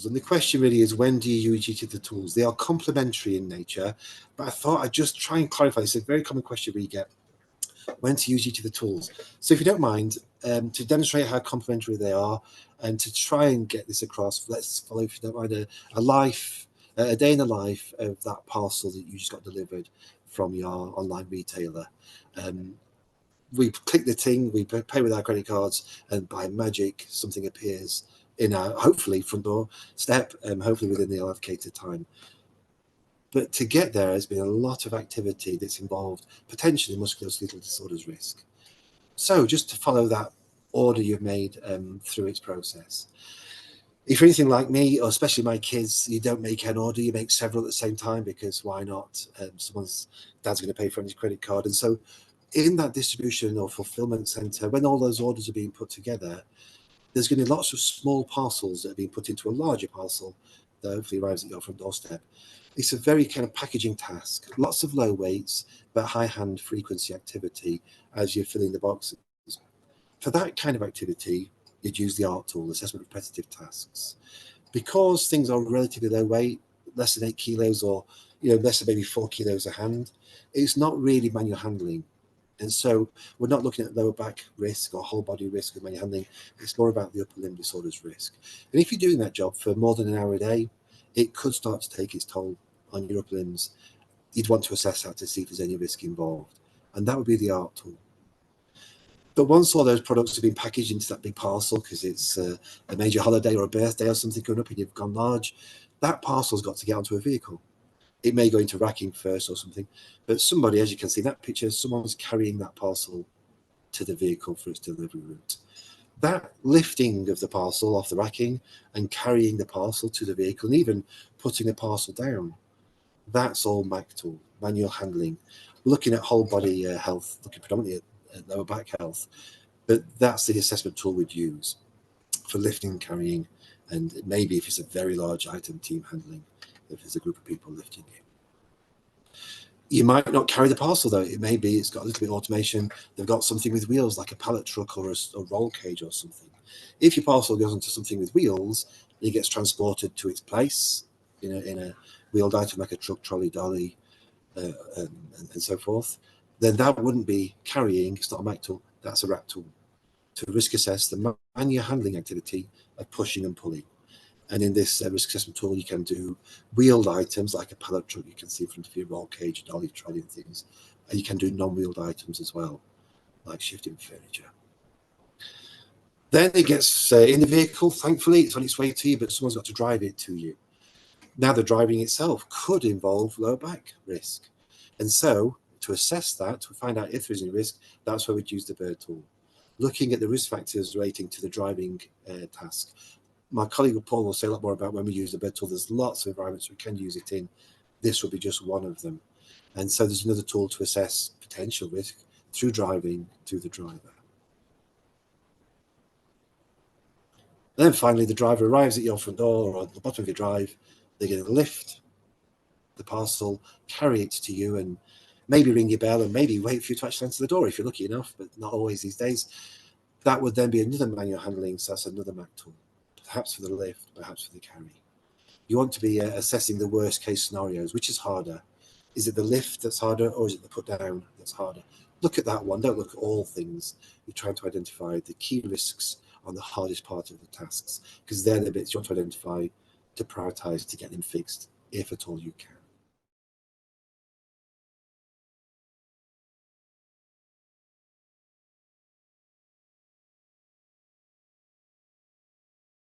And the question really is, when do you use each of the tools? They are complementary in nature, but I thought I'd just try and clarify. It's a very common question we get, when to use each of the tools. So if you don't mind, to demonstrate how complementary they are and to try and get this across, let's follow, if you don't mind, a day in the life of that parcel that you just got delivered from your online retailer. We click the thing, we pay with our credit cards, and by magic, something appears in our, hopefully, front door step, hopefully within the allocated time. But to get there has been a lot of activity that's involved potentially musculoskeletal disorders risk. So just to follow that order you've made through its process. If you're anything like me, or especially my kids, you don't make an order, you make several at the same time, because why not? Someone's dad's going to pay for his credit card. And so in that distribution or fulfillment center, when all those orders are being put together, there's going to be lots of small parcels that are being put into a larger parcel that hopefully arrives at your front doorstep. It's a very kind of packaging task, lots of low weights, but high hand frequency activity as you're filling the boxes. For that kind of activity, you'd use the ART tool, assessment of repetitive tasks. Because things are relatively low weight, less than 8 kilos, or less than maybe 4 kilos a hand, it's not really manual handling. And so we're not looking at lower back risk or whole body risk of manual handling. It's more about the upper limb disorders risk. And if you're doing that job for more than an hour a day, it could start to take its toll on your upper limbs. You'd want to assess that to see if there's any risk involved. And that would be the ART tool. But once all those products have been packaged into that big parcel, because it's a major holiday or a birthday or something coming up and you've gone large, that parcel's got to get onto a vehicle. It may go into racking first or something, but somebody, as you can see in that picture, someone's carrying that parcel to the vehicle for its delivery route. That lifting of the parcel off the racking and carrying the parcel to the vehicle and even putting the parcel down, that's all MAC tool, manual handling. We're looking at whole body health, looking predominantly at lower back health, but that's the assessment tool we'd use for lifting and carrying, and maybe if it's a very large item, team handling, if there's a group of people lifting it. You might not carry the parcel though. It may be it's got a little bit of automation. They've got something with wheels like a pallet truck or a roll cage or something. If your parcel goes onto something with wheels, it gets transported to its place in a wheeled item like a truck, trolley, dolly, and so forth. Then that wouldn't be carrying. It's not a MAC tool. That's a RAP tool to risk assess the manual handling activity of pushing and pulling. And in this risk assessment tool, you can do wheeled items like a pallet truck, you can see in front of your roll cage, dolly, trolley, and things. And you can do non-wheeled items as well, like shifting furniture. Then it gets in the vehicle, thankfully, it's on its way to you, but someone's got to drive it to you. Now, the driving itself could involve low back risk. And so, to assess that, to find out if there is any risk, that's where we'd use the BIRD tool, looking at the risk factors relating to the driving task. My colleague Paul will say a lot more about when we use the BIRD tool. There's lots of environments we can use it in. This will be just one of them. And so there's another tool to assess potential risk through driving to the driver. And then finally, the driver arrives at your front door or at the bottom of your drive. They're going to lift the parcel, carry it to you, and maybe ring your bell and maybe wait for you to actually answer the door if you're lucky enough, but not always these days. That would then be another manual handling, so that's another MAC tool, perhaps for the lift, perhaps for the carry. You want to be assessing the worst case scenarios. Which is harder? Is it the lift that's harder, or is it the put down that's harder? Look at that one. Don't look at all things. You're trying to identify the key risks on the hardest part of the tasks, because they're the bits you want to identify to prioritize to get them fixed, if at all you can.